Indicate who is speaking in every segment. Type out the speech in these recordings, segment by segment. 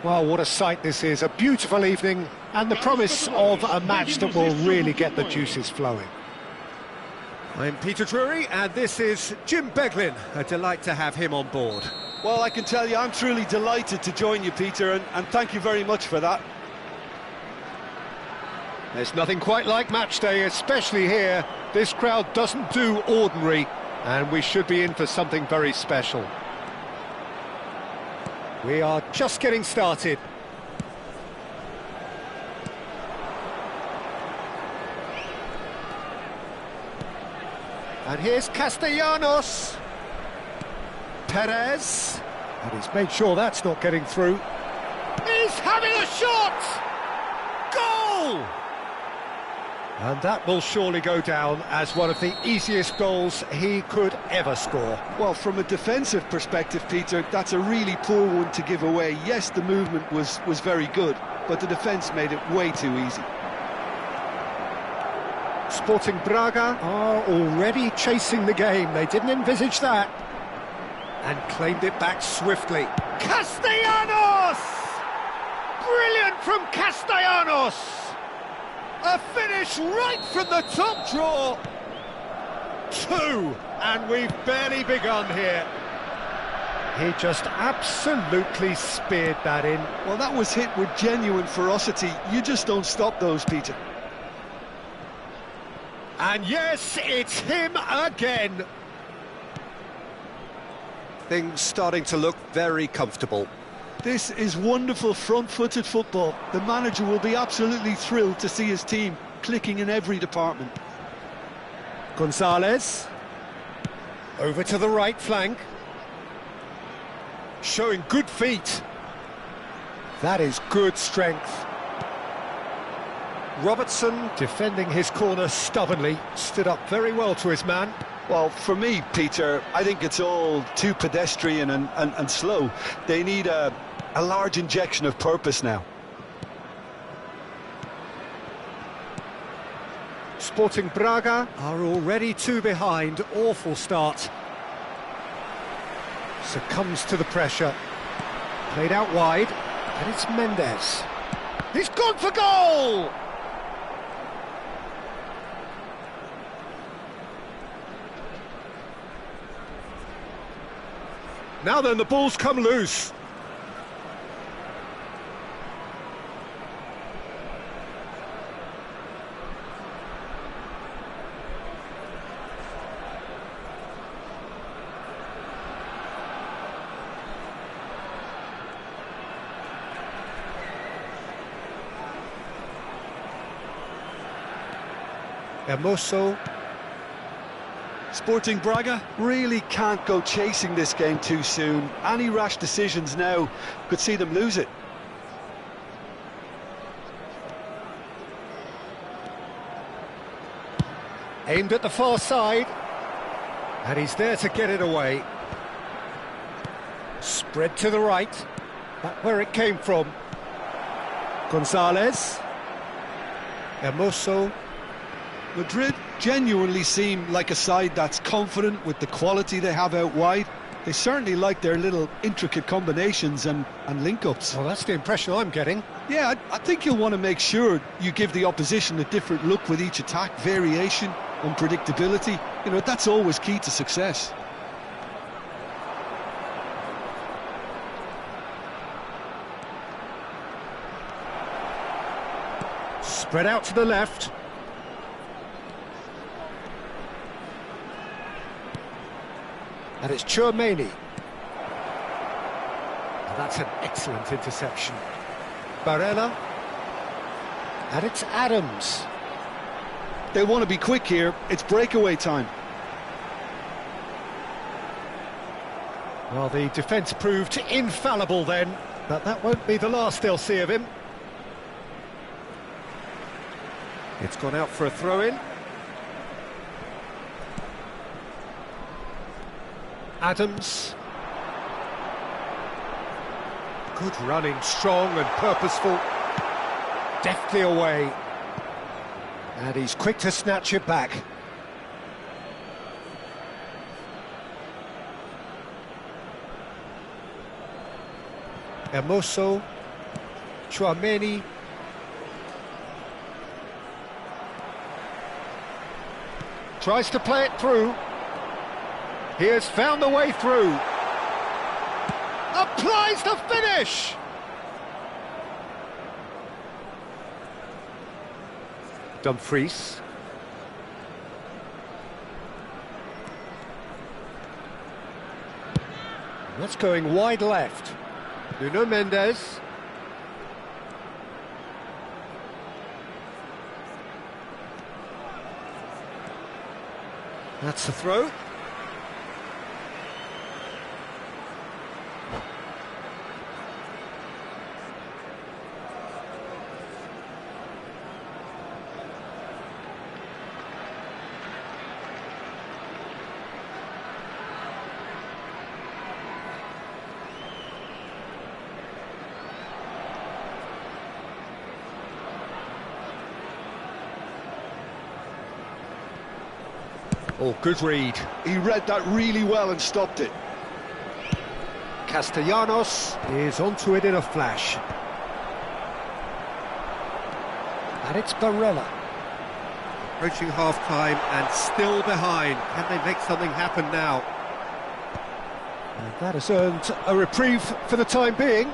Speaker 1: Well, what a sight this is. A beautiful evening and the promise of a match that will really get the juices flowing. I'm Peter Drury and this is Jim Beglin. A delight to have him on board.
Speaker 2: Well, I can tell you I'm truly delighted to join you, Peter, and thank you very much for that.
Speaker 1: There's nothing quite like match day, especially here. This crowd doesn't do ordinary, and we should be in for something very special. We are just getting started. And here's Castellanos. Perez. And he's made sure that's not getting through. He's having a shot! Goal! And that will surely go down as one of the easiest goals he could ever score.
Speaker 2: Well, from a defensive perspective, Peter, that's a really poor one to give away. Yes, the movement was very good, but the defence made it way too easy.
Speaker 1: Sporting Braga are already chasing the game. They didn't envisage that. And claimed it back swiftly. Castellanos! Brilliant from Castellanos! A finish right from the top draw. 2, and we've barely begun here. He just absolutely speared that in.
Speaker 2: Well, that was hit with genuine ferocity. You just don't stop those, Peter.
Speaker 1: And yes, it's him again. Things starting to look very comfortable.
Speaker 2: This is wonderful front-footed football. The manager will be absolutely thrilled to see his team clicking in every department.
Speaker 1: Gonzalez. Over to the right flank. Showing good feet. That is good strength. Robertson defending his corner stubbornly. Stood up very well to his man.
Speaker 2: Well, for me, Peter, I think it's all too pedestrian and slow. They need a large injection of purpose now.
Speaker 1: Sporting Braga are already 2 behind. Awful start. Succumbs to the pressure. Played out wide, and it's Mendes. He's gone for goal! Now then, the ball's come loose. Hermoso.
Speaker 2: Sporting Braga really can't go chasing this game too soon. Any rash decisions now could see them lose it.
Speaker 1: Aimed at the far side. And he's there to get it away. Spread to the right. Back where it came from. Gonzalez. Hermoso.
Speaker 2: Madrid genuinely seem like a side that's confident with the quality they have out wide. They certainly like their little intricate combinations and link-ups.
Speaker 1: Well, that's the impression I'm getting.
Speaker 2: Yeah, I think you'll want to make sure you give the opposition a different look with each attack. Variation, unpredictability, you know, that's always key to success.
Speaker 1: Spread out to the left. And it's Chouameni. Oh, that's an excellent interception. Barella. And it's Adams.
Speaker 2: They want to be quick here. It's breakaway time.
Speaker 1: Well, the defence proved infallible then, but that won't be the last they'll see of him. It's gone out for a throw-in. Adams. Good running, strong and purposeful. Deftly away. And he's quick to snatch it back. Hermoso. Chouameni. Tries to play it through. He has found the way through. Applies the finish! Dumfries. That's going wide left. Nuno Mendes. That's the throw. Oh, good read.
Speaker 2: He read that really well and stopped it.
Speaker 1: Castellanos is onto it in a flash. And it's Barella. Approaching half-time and still behind. Can they make something happen now? And that has earned a reprieve for the time being.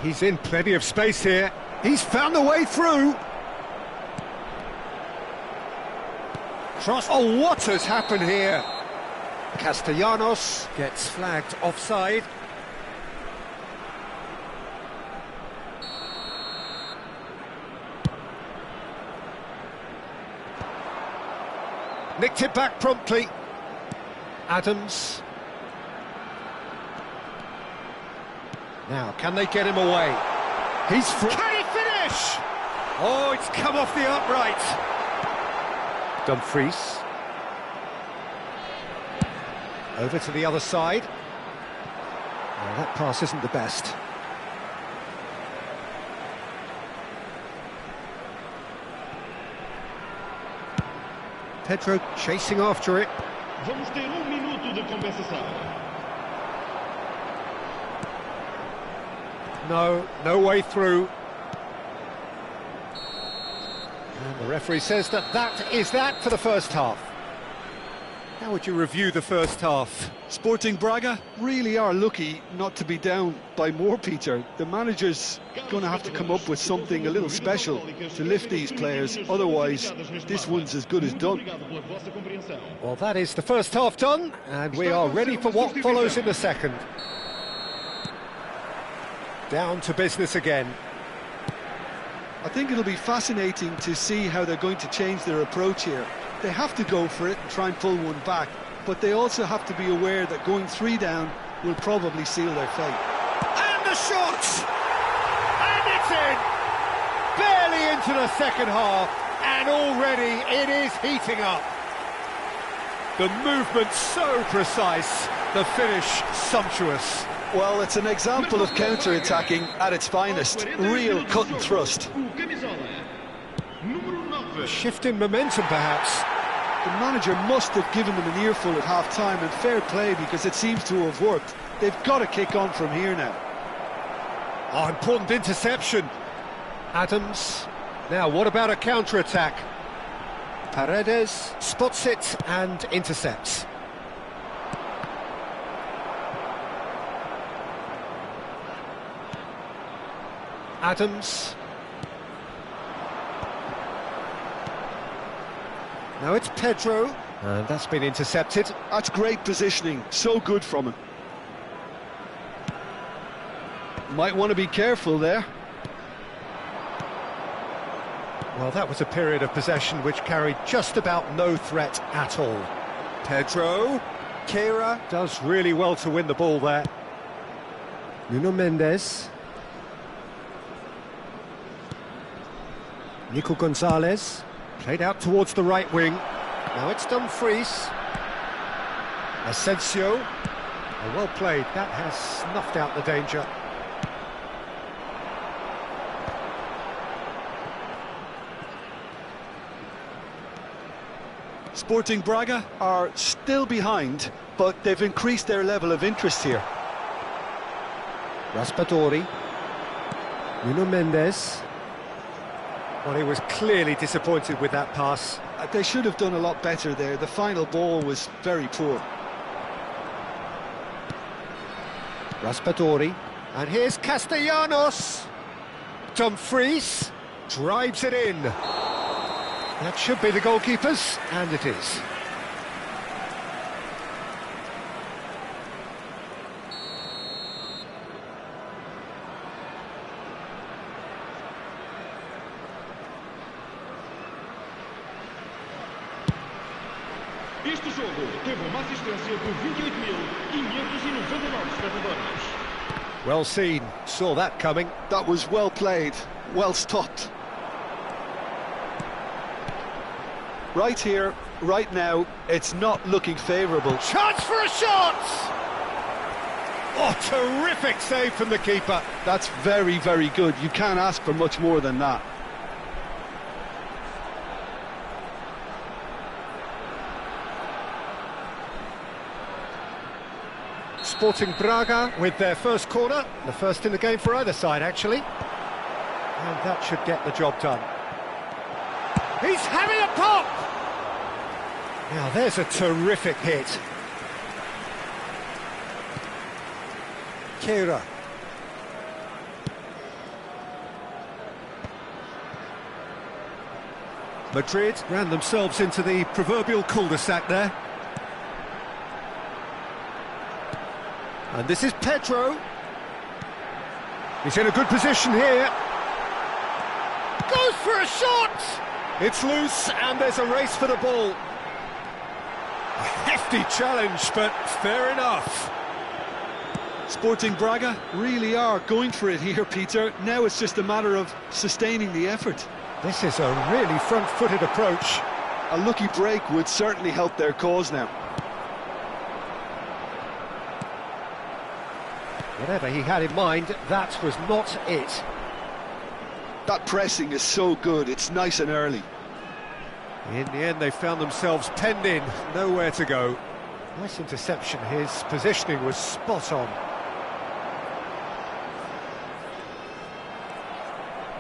Speaker 1: He's in plenty of space here. He's found the way through. Cross. Oh, what has happened here? Castellanos gets flagged offside. Nicked it back promptly. Adams. Now, can they get him away? He's free. Can he finish? Oh, it's come off the upright. Dumfries. Over to the other side. Well, that pass isn't the best. Pedro chasing after it.
Speaker 3: Vamos ter minuto de compensação.
Speaker 1: No way through. And the referee says that is that for the first half. How would you review the first half?
Speaker 2: Sporting Braga really are lucky not to be down by more, Peter. The manager's going to have to come up with something a little special to lift these players, otherwise this one's as good as done.
Speaker 1: Well, that is the first half done, and we are ready for what follows in the second. Down to business again.
Speaker 2: I think it'll be fascinating to see how they're going to change their approach here. They have to go for it and try and pull one back, but they also have to be aware that going 3 down will probably seal their fate.
Speaker 1: And the shot! And it's in! Barely into the second half, and already it is heating up. The movement so precise, the finish sumptuous.
Speaker 2: Well, it's an example of counter-attacking at its finest. Real cut and thrust.
Speaker 1: A shift in momentum, perhaps.
Speaker 2: The manager must have given them an earful at half-time, and fair play because it seems to have worked. They've got to kick on from here now.
Speaker 1: Oh, important interception. Adams. Now, what about a counter-attack? Paredes spots it and intercepts. Adams. Now it's Pedro, and that's been intercepted.
Speaker 2: That's great positioning, so good from him. Might want to be careful there.
Speaker 1: Well, that was a period of possession which carried just about no threat at all. Pedro, Kera does really well to win the ball there. Nuno Mendes. Nico Gonzalez. Played out towards the right wing. Now it's Dumfries. Asensio. Oh, well played. That has snuffed out the danger.
Speaker 2: Sporting Braga are still behind, but they've increased their level of interest here.
Speaker 1: Raspadori. Nuno Mendes. Well, he was clearly disappointed with that pass.
Speaker 2: They should have done a lot better there. The final ball was very poor.
Speaker 1: Raspadori. And here's Castellanos. Dumfries drives it in. That should be the goalkeeper's, and it is.
Speaker 3: Este jogo teve uma assistência de 28.599 espectadores.
Speaker 1: Well seen, saw that coming.
Speaker 2: That was well played, well stopped. Right here, right now, it's not looking favourable.
Speaker 1: Chance for a shot! Oh, terrific save from the keeper.
Speaker 2: That's very, very good. You can't ask for much more than that.
Speaker 1: Sporting Braga with their first corner, the first in the game for either side, actually. And that should get the job done. He's having a pop! Now, there's a terrific hit. Keira. Madrid ran themselves into the proverbial cul-de-sac there. And this is Pedro. He's in a good position here. Goes for a shot! It's loose and there's a race for the ball. A hefty challenge, but fair enough.
Speaker 2: Sporting Braga really are going for it here, Peter. Now it's just a matter of sustaining the effort.
Speaker 1: This is a really front-footed approach.
Speaker 2: A lucky break would certainly help their cause now.
Speaker 1: Whatever he had in mind, that was not it.
Speaker 2: That pressing is so good, it's nice and early.
Speaker 1: In the end, they found themselves penned in, nowhere to go. Nice interception, his positioning was spot on.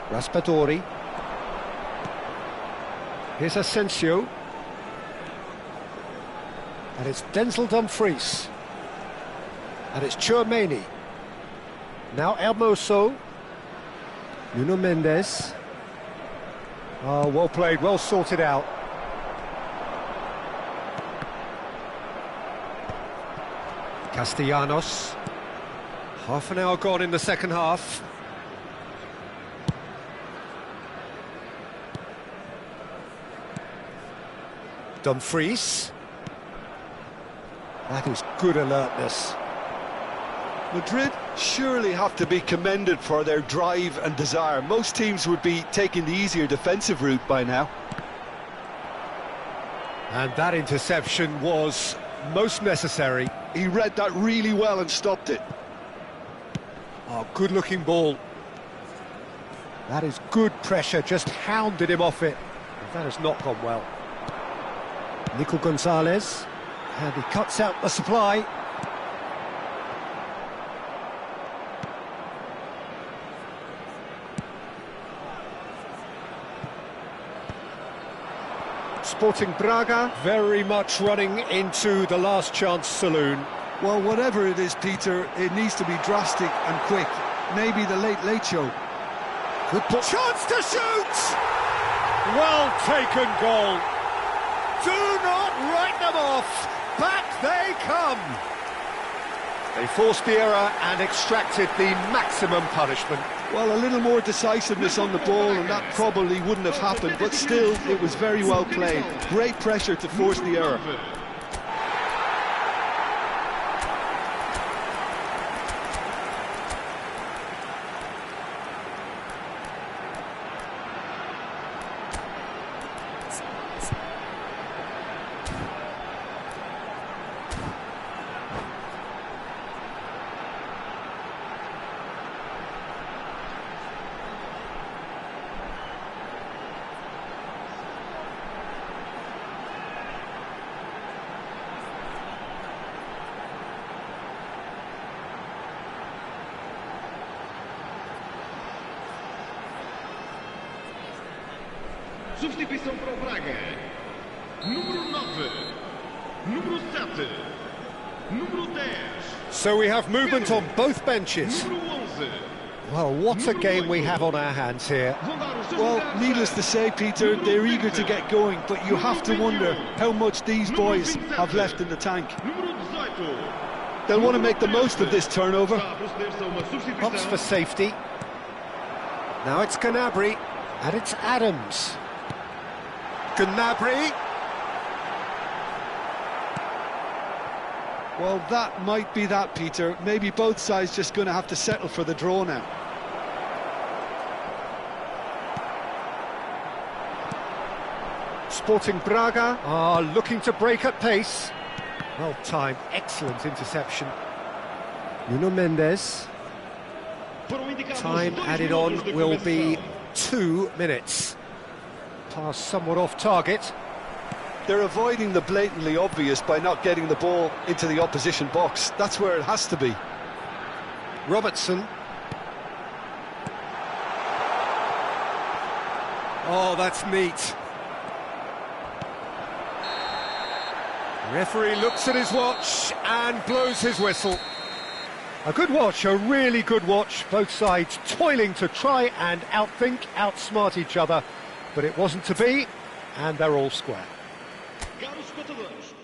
Speaker 1: Raspadori. Here's Asensio. And it's Denzel Dumfries. And it's Tchouaméni. Now Hermoso. Nuno Mendes. Oh, well played, well sorted out. Castellanos. Half an hour gone in the second half. Dumfries. That is good alertness.
Speaker 2: Madrid surely have to be commended for their drive and desire. Most teams would be taking the easier defensive route by now.
Speaker 1: And that interception was most necessary.
Speaker 2: He read that really well and stopped it.
Speaker 1: Oh, good-looking ball. That is good pressure, just hounded him off it. And that has not gone well. Nico Gonzalez, and he cuts out the supply. Sporting Braga very much running into the last chance saloon.
Speaker 2: Well, whatever it is, Peter, it needs to be drastic and quick. Maybe the late show.
Speaker 1: Good chance to shoot! Well taken goal. Do not write them off. Back they come. They forced the error and extracted the maximum punishment.
Speaker 2: Well, a little more decisiveness on the ball and that probably wouldn't have happened, but still, it was very well played. Great pressure to force the error.
Speaker 3: Substituição para o Braga. Número 9. Número 7. Número 10.
Speaker 1: So we have movement on both benches.
Speaker 3: Número 11.
Speaker 1: Well, what a game we have on our hands here.
Speaker 2: Well, needless to say, Peter, they're eager to get going, but you have to wonder how much these boys have left in the tank.
Speaker 3: Número 18.
Speaker 2: They'll want to make the most of this turnover.
Speaker 3: Está a proceder-se a uma substituição.
Speaker 1: Opts for safety. Now it's Gnabry, and it's Adams. Gnabry.
Speaker 2: Well, that might be that, Peter. Maybe both sides just going to have to settle for the draw now.
Speaker 1: Sporting Braga are looking to break at pace. Well timed, excellent interception. Nuno Mendes. Time added on will be 2 minutes. Pass somewhat off target.
Speaker 2: They're avoiding the blatantly obvious by not getting the ball into the opposition box. That's where it has to be.
Speaker 1: Robertson. Oh, that's neat. Referee looks at his watch and blows his whistle. A good watch, a really good watch. Both sides toiling to try and outthink, outsmart each other. But it wasn't to be, and they're all square.
Speaker 3: Caros espectadores,